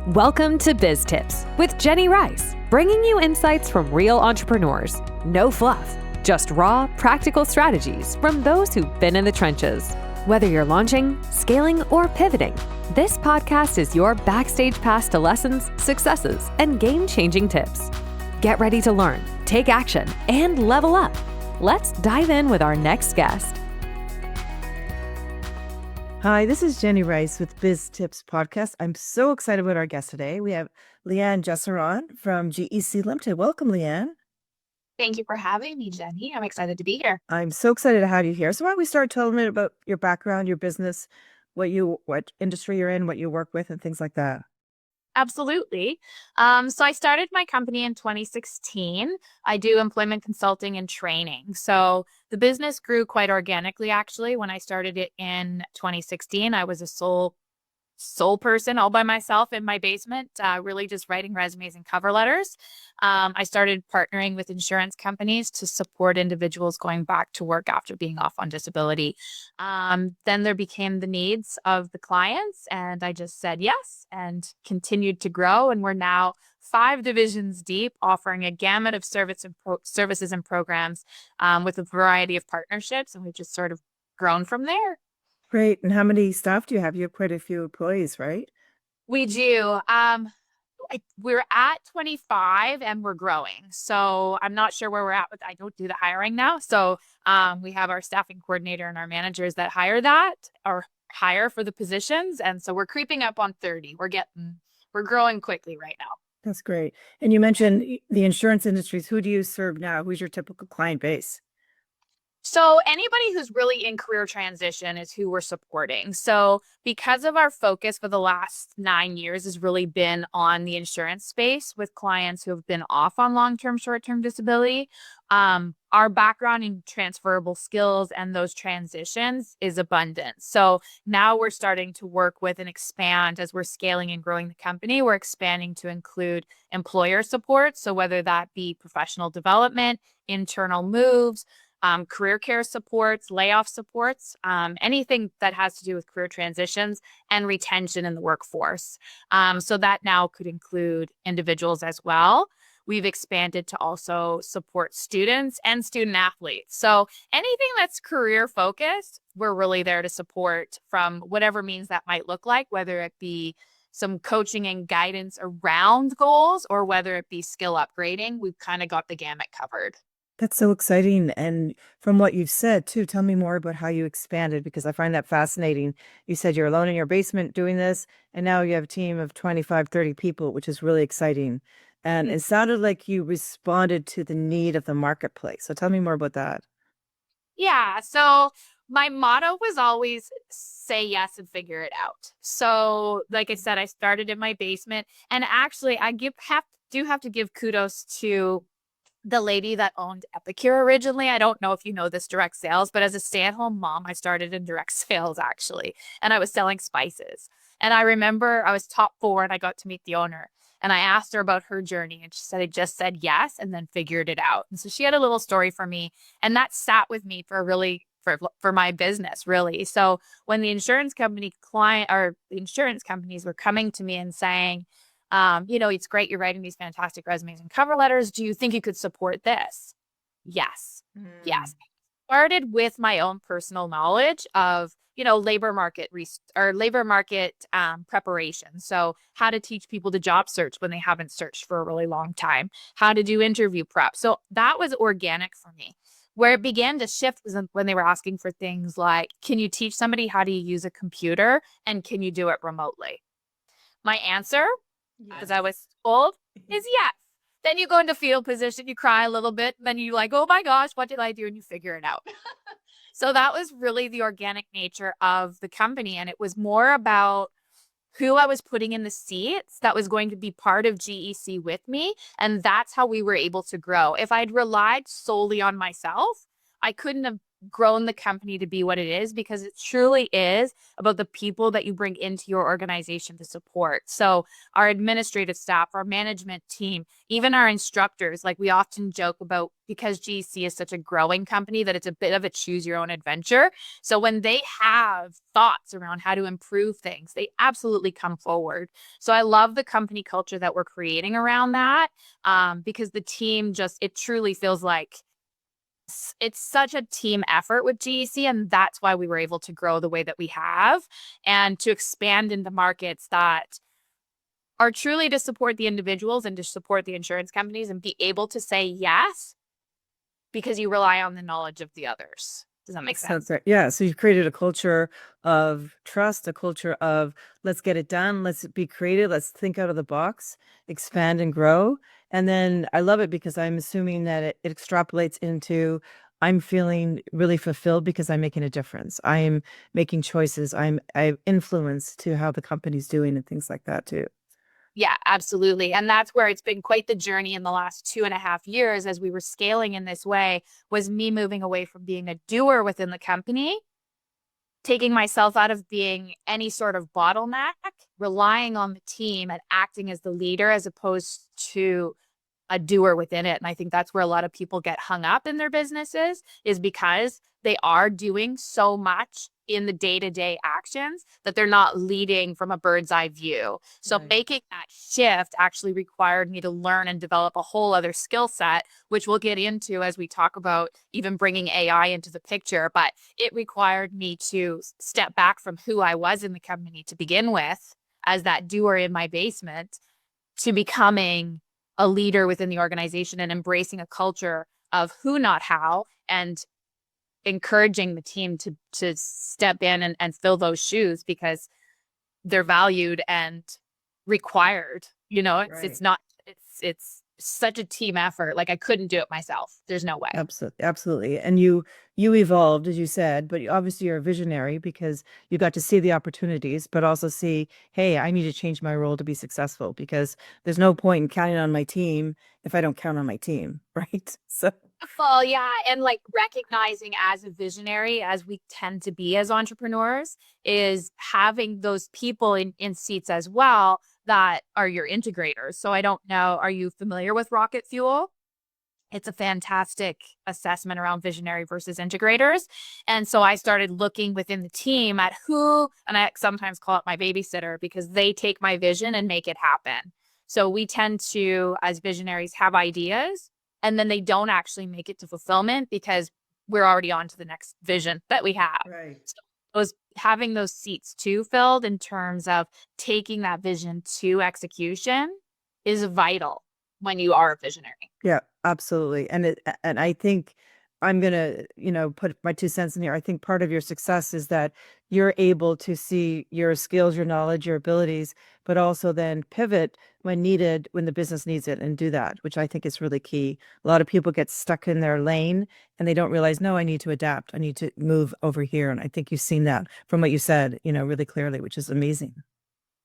Welcome to Biz Tips with Jenny Rice, bringing you insights from real entrepreneurs. No fluff, just raw, practical strategies from those who've been in the trenches. Whether you're launching, scaling, or pivoting, this podcast is your backstage pass to lessons, successes, and game-changing tips. Get ready to learn, take action, and level up. Let's dive in with our next guest. Hi, this is Jenny Rice with Biz Tips Podcast. I'm so excited about our guest today. We have Lee-Anne Geseron from GEC Limited. Welcome, Lee-Anne. Thank you for having me, Jenny. I'm excited to be here. I'm so excited to have you here. So why don't we start telling me about your background, your business, what industry you're in, what you work with, and things like that. Absolutely. So I started my company in 2016. I do employment consulting and training. So the business grew quite organically, actually. When I started it in 2016, I was a sole person all by myself in my basement, really just writing resumes and cover letters. I started partnering with insurance companies to support individuals going back to work after being off on disability. Then there became the needs of the clients, and I just said yes and continued to grow. And we're now 5 divisions deep, offering a gamut of services and programs with a variety of partnerships. And we've just sort of grown from there. Great. And how many staff do you have? You have quite a few employees, right? We do. We're at 25 and we're growing. So I'm not sure where we're at I don't do the hiring now. So we have our staffing coordinator and our managers that hire for the positions. And so we're creeping up on 30. We're growing quickly right now. That's great. And you mentioned the insurance industries. Who do you serve now? Who's your typical client base? So anybody who's really in career transition is who we're supporting. So because of our focus for the last 9 years has really been on the insurance space with clients who have been off on long-term, short-term disability, our background in transferable skills and those transitions is abundant. So now we're starting to work with and expand as we're scaling and growing the company. We're expanding to include employer support. So whether that be professional development, internal moves, career care supports, layoff supports, anything that has to do with career transitions and retention in the workforce. So that now could include individuals as well. We've expanded to also support students and student athletes. So anything that's career focused, we're really there to support from whatever means that might look like, whether it be some coaching and guidance around goals or whether it be skill upgrading. We've kind of got the gamut covered. That's so exciting. And from what you've said too, tell me more about how you expanded, because I find that fascinating. You said you're alone in your basement doing this, and now you have a team of 25, 30 people, which is really exciting. And it sounded like you responded to the need of the marketplace. So tell me more about that. Yeah. So my motto was always say yes and figure it out. So like I said, I started in my basement, and actually I have to give kudos to the lady that owned Epicure originally. I don't know if you know this direct sales, but as a stay-at-home mom, I started in direct sales actually, and I was selling spices. And I remember I was top 4 and I got to meet the owner, and I asked her about her journey, and she said, I just said yes and then figured it out. And so she had a little story for me, and that sat with me for my business, really. So when the insurance companies were coming to me and saying, it's great you're writing these fantastic resumes and cover letters. Do you think you could support this? Yes. Yes. I started with my own personal knowledge of, labor market preparation. So how to teach people to job search when they haven't searched for a really long time, how to do interview prep. So that was organic for me. Where it began to shift was when they were asking for things like, can you teach somebody how to use a computer and can you do it remotely? My answer, as I was told, is yes. Then you go into fetal position, you cry a little bit, and then you're like, oh my gosh, what did I do? And you figure it out. So that was really the organic nature of the company. And it was more about who I was putting in the seats that was going to be part of GEC with me. And that's how we were able to grow. If I'd relied solely on myself, I couldn't have grown the company to be what it is, because it truly is about the people that you bring into your organization to support. So our administrative staff, our management team, even our instructors, like we often joke about, because GEC is such a growing company, that it's a bit of a choose your own adventure. So when they have thoughts around how to improve things, they absolutely come forward. So I love the company culture that we're creating around that, because the team it truly feels like it's such a team effort with GEC, and that's why we were able to grow the way that we have and to expand into markets that are truly to support the individuals and to support the insurance companies and be able to say yes because you rely on the knowledge of the others. Does that make sense? Right. Yeah. So you've created a culture of trust, a culture of let's get it done. Let's be creative. Let's think out of the box, expand and grow. And then I love it because I'm assuming that it extrapolates into I'm feeling really fulfilled because I'm making a difference. I'm making choices. I've influence to how the company's doing and things like that too. Yeah, absolutely. And that's where it's been quite the journey in the last 2.5 years as we were scaling in this way, was me moving away from being a doer within the company, taking myself out of being any sort of bottleneck, relying on the team and acting as the leader as opposed to a doer within it. And I think that's where a lot of people get hung up in their businesses, is because they are doing so much in the day-to-day actions that they're not leading from a bird's eye view. So making that shift actually required me to learn and develop a whole other skill set, which we'll get into as we talk about even bringing AI into the picture. But it required me to step back from who I was in the company to begin with, as that doer in my basement, to becoming a leader within the organization and embracing a culture of who, not how, and encouraging the team to step in and fill those shoes because they're valued and required. It's such a team effort. Like I couldn't do it myself. There's no way. Absolutely. Absolutely. And you evolved, as you said, but obviously you're a visionary because you got to see the opportunities, but also see, hey, I need to change my role to be successful because there's no point in counting on my team if I don't count on my team. Right. So well, yeah. And like recognizing as a visionary, as we tend to be as entrepreneurs, is having those people in seats as well that are your integrators. So I don't know, are you familiar with Rocket Fuel? It's a fantastic assessment around visionary versus integrators. And so I started looking within the team at who, and I sometimes call it my babysitter because they take my vision and make it happen. So we tend to, as visionaries, have ideas and then they don't actually make it to fulfillment because we're already on to the next vision that we have. right. So having those seats too filled in terms of taking that vision to execution is vital when you are a visionary. Yeah, absolutely. And I think I'm gonna, put my 2 cents in here. I think part of your success is that you're able to see your skills, your knowledge, your abilities, but also then pivot when needed, when the business needs it, and do that, which I think is really key. A lot of people get stuck in their lane and they don't realize, no, I need to adapt. I need to move over here. And I think you've seen that from what you said, really clearly, which is amazing.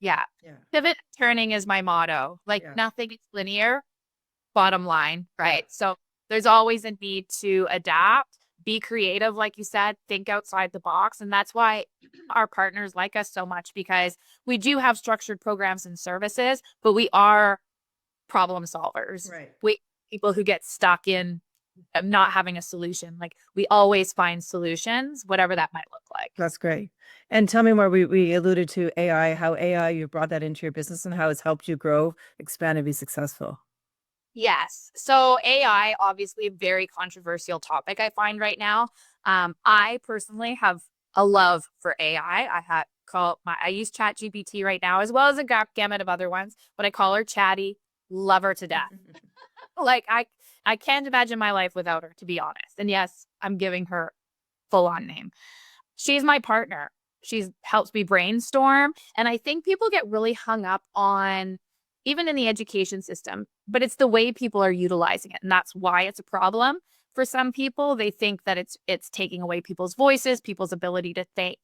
Yeah. Pivot turning is my motto. Like nothing is linear, bottom line, right? So there's always a need to adapt, be creative, like you said, think outside the box. And that's why our partners like us so much, because we do have structured programs and services, but we are problem solvers. Right. We people who get stuck in not having a solution. Like we always find solutions, whatever that might look like. That's great. And tell me more. We alluded to AI, how AI, you brought that into your business and how it's helped you grow, expand, and be successful. Yes. So AI, obviously a very controversial topic I find right now. I personally have a love for AI. I use ChatGPT right now, as well as a gamut of other ones, but I call her Chatty, love her to death. Like I can't imagine my life without her, to be honest. And yes, I'm giving her full on name. She's my partner. She helps me brainstorm. And I think people get really hung up on, even in the education system, but it's the way people are utilizing it. And that's why it's a problem for some people. They think that it's taking away people's voices, people's ability to think.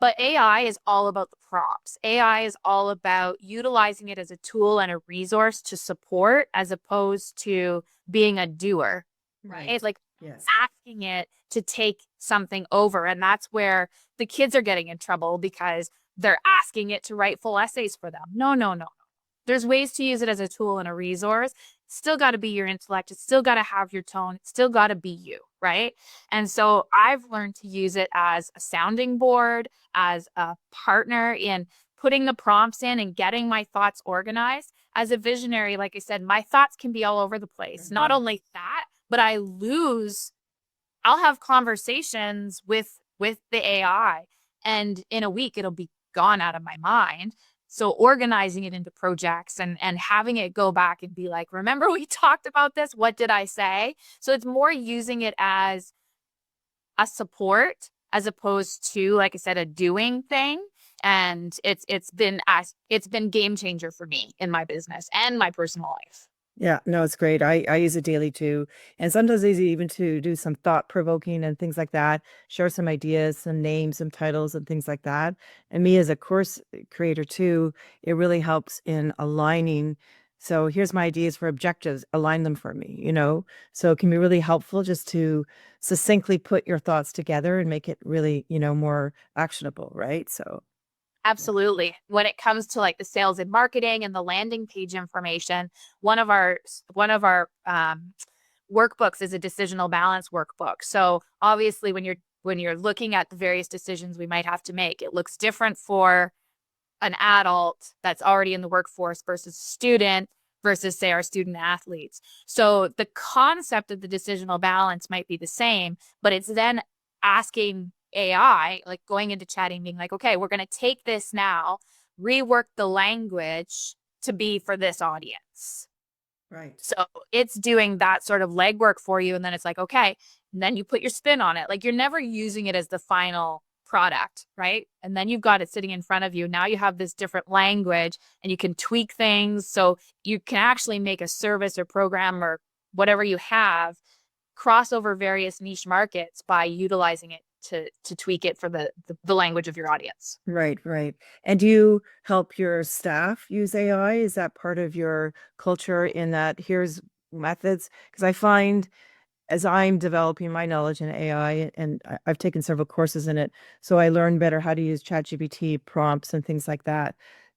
But AI is all about the prompts. AI is all about utilizing it as a tool and a resource to support, as opposed to being a doer. Right? It's like asking it to take something over. And that's where the kids are getting in trouble because they're asking it to write full essays for them. No, no, no. There's ways to use it as a tool and a resource. It's still got to be your intellect. It's still got to have your tone. It's still got to be you, right? And so I've learned to use it as a sounding board, as a partner in putting the prompts in and getting my thoughts organized. As a visionary, like I said, my thoughts can be all over the place. Not only that, but I'll have conversations with the AI, and in a week it'll be gone out of my mind. So organizing it into projects and having it go back and be like, remember we talked about this? What did I say? So it's more using it as a support as opposed to, like I said, a doing thing. And it's been game changer for me in my business and my personal life. Yeah, no, it's great. I use it daily too. And sometimes it's even to do some thought provoking and things like that, share some ideas, some names, some titles and things like that. And me as a course creator too, it really helps in aligning. So here's my ideas for objectives, align them for me, So it can be really helpful just to succinctly put your thoughts together and make it really, more actionable, right? So Absolutely. When it comes to like the sales and marketing and the landing page information, one of our workbooks is a decisional balance workbook. So obviously when you're looking at the various decisions we might have to make, it looks different for an adult that's already in the workforce versus a student versus, say, our student athletes. So the concept of the decisional balance might be the same, but it's then asking AI, like going into chatting, being like, okay, we're going to take this now, rework the language to be for this audience. right. So it's doing that sort of legwork for you. And then it's like, okay, and then you put your spin on it. Like you're never using it as the final product, right? And then you've got it sitting in front of you. Now you have this different language and you can tweak things. So you can actually make a service or program or whatever you have cross over various niche markets by utilizing it to tweak it for the language of your audience. Right, right. And do you help your staff use AI? Is that part of your culture in that here's methods? Because I find as I'm developing my knowledge in AI, and I've taken several courses in it, so I learn better how to use ChatGPT prompts and things like that.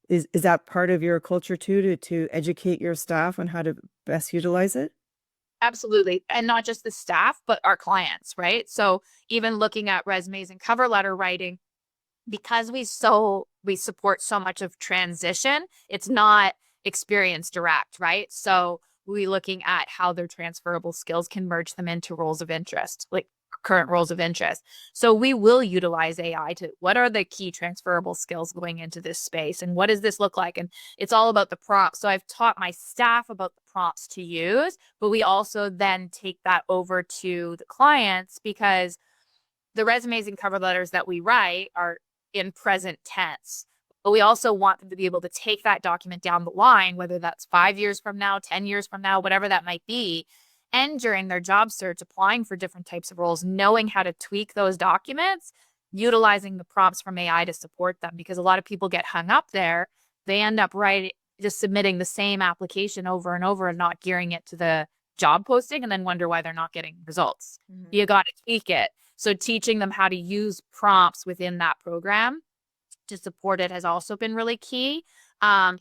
Is that part of your culture too, to educate your staff on how to best utilize it? Absolutely. And not just the staff, but our clients, right? So even looking at resumes and cover letter writing, because we support so much of transition, it's not experience direct, right? So we looking at how their transferable skills can merge them into roles of interest, like current roles of interest. So we will utilize AI to what are the key transferable skills going into this space and what does this look like? And it's all about the prompts. So I've taught my staff about the prompts to use, but we also then take that over to the clients because the resumes and cover letters that we write are in present tense. But we also want them to be able to take that document down the line, whether that's 5 years from now, 10 years from now, whatever that might be. And during their job search, applying for different types of roles, knowing how to tweak those documents, utilizing the prompts from AI to support them. Because a lot of people get hung up there. They end up just submitting the same application over and over and not gearing it to the job posting and then wonder why they're not getting results. Mm-hmm. You got to tweak it. So teaching them how to use prompts within that program to support it has also been really key.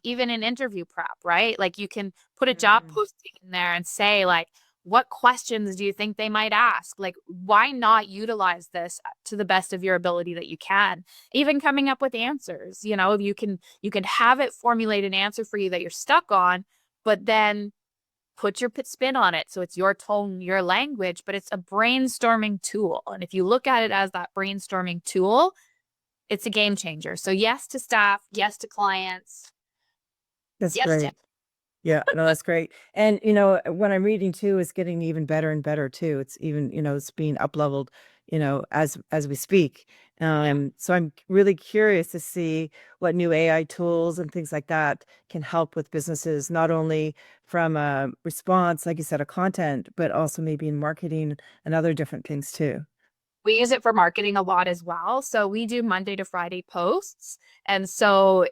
Even in interview prep, right? Like you can put a job posting in there and say like, what questions do you think they might ask? Like, why not utilize this to the best of your ability that you can? Even coming up with answers, you can have it formulate an answer for you that you're stuck on, but then put your spin on it. So it's your tone, your language, but it's a brainstorming tool. And if you look at it as that brainstorming tool, it's a game changer. So yes to staff, yes to clients. That's yes great. to Yeah, no, that's great. And what I'm reading too is getting even better and better too. It's even, it's being up leveled, as we speak. So I'm really curious to see what new AI tools and things like that can help with businesses, not only from a response, like you said, a content, but also maybe in marketing and other different things too. We use it for marketing a lot as well. So we do Monday to Friday posts. And so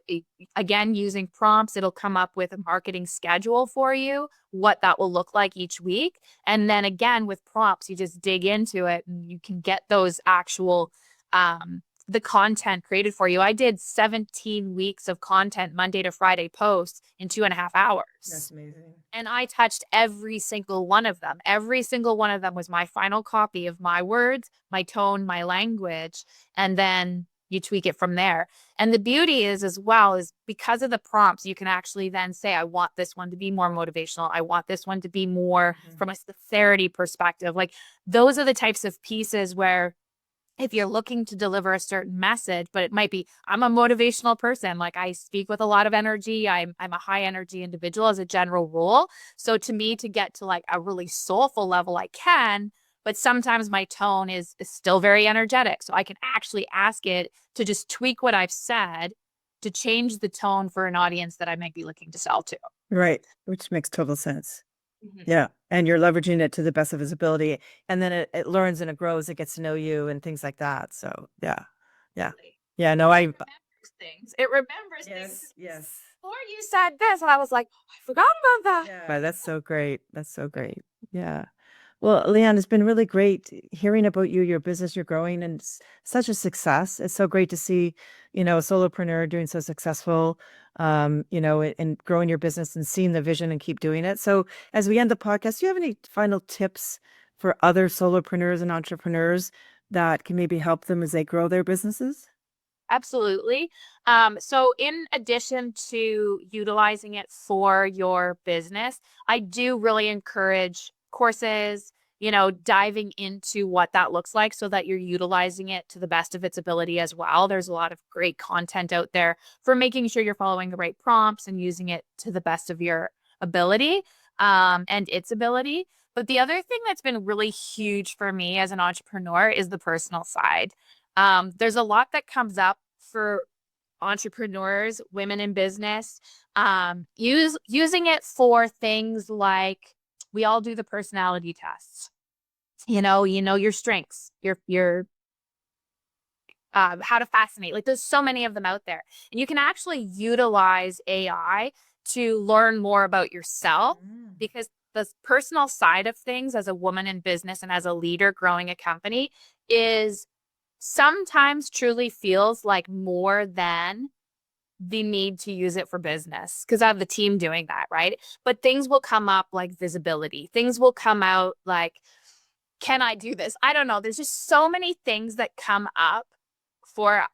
again, using prompts, it'll come up with a marketing schedule for you, what that will look like each week. And then again, with prompts, you just dig into it and you can get those actual, the content created for you. I did 17 weeks of content, Monday to Friday posts in 2.5 hours. That's amazing. And I touched every single one of them. Every single one of them was my final copy of my words, my tone, my language, and then you tweak it from there. And the beauty is as well is because of the prompts, you can actually then say, I want this one to be more motivational. I want this one to be more from a sincerity perspective. Like those are the types of pieces where if you're looking to deliver a certain message, but it might be, I'm a motivational person. Like I speak with a lot of energy. I'm a high energy individual as a general rule. So to me, to get to like a really soulful level, I can, but sometimes my tone is still very energetic. So I can actually ask it to just tweak what I've said to change the tone for an audience that I might be looking to sell to. Right. Which makes total sense. Yeah. And you're leveraging it to the best of his ability. And then it learns and it grows, it gets to know you and things like that. So yeah. Yeah. Yeah. No, It remembers things. It remembers things. Yes. Before you said this, and I was like, I forgot about that. Yeah. That's so great. That's so great. Yeah. Well, Lee-Anne, it's been really great hearing about you, your business, you're growing and it's such a success. It's so great to see, a solopreneur doing so successful, and growing your business and seeing the vision and keep doing it. So as we end the podcast, do you have any final tips for other solopreneurs and entrepreneurs that can maybe help them as they grow their businesses? Absolutely. So in addition to utilizing it for your business, I do really encourage courses, diving into what that looks like so that you're utilizing it to the best of its ability as well. There's a lot of great content out there for making sure you're following the right prompts and using it to the best of your ability, and its ability. But the other thing that's been really huge for me as an entrepreneur is the personal side. There's a lot that comes up for entrepreneurs, women in business, using it for things like we all do the personality tests. Your strengths, your how to fascinate. Like there's so many of them out there. And you can actually utilize AI to learn more about yourself because the personal side of things as a woman in business and as a leader growing a company is sometimes truly feels like more than the need to use it for business because I have the team doing that, right? But things will come up like visibility. Things will come out like, can I do this? I don't know. There's just so many things that come up for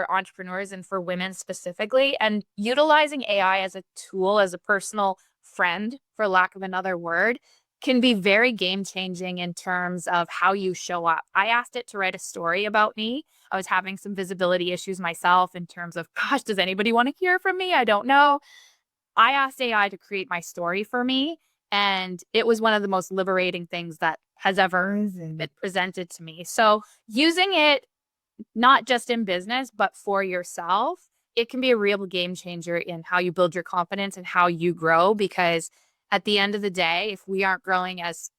entrepreneurs and for women specifically. And utilizing AI as a tool, as a personal friend, for lack of another word, can be very game-changing in terms of how you show up. I asked it to write a story about me. I was having some visibility issues myself in terms of, gosh, does anybody want to hear from me? I don't know. I asked AI to create my story for me, and it was one of the most liberating things that has ever been presented to me. So using it, not just in business, but for yourself, it can be a real game changer in how you build your confidence and how you grow, because at the end of the day, if we aren't growing as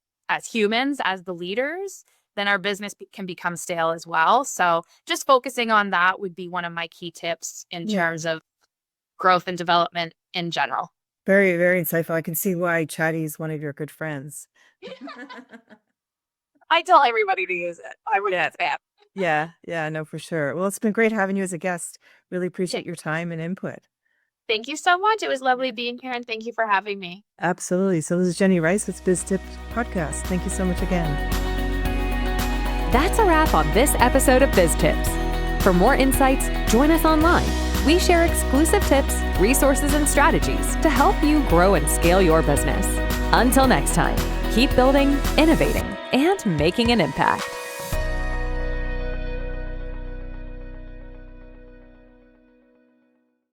humans, as the leaders, then our business can become stale as well. So just focusing on that would be one of my key tips in terms of growth and development in general. Very, very insightful. I can see why Chatty is one of your good friends. I tell everybody to use it. I would say it. Yeah, no, for sure. Well, it's been great having you as a guest. Really appreciate your time and input. Thank you so much. It was lovely being here, and thank you for having me. Absolutely. So this is Jenny Rice with Biz Tips Podcast. Thank you so much again. That's a wrap on this episode of Biz Tips. For more insights, join us online. We share exclusive tips, resources, and strategies to help you grow and scale your business. Until next time, keep building, innovating, and making an impact.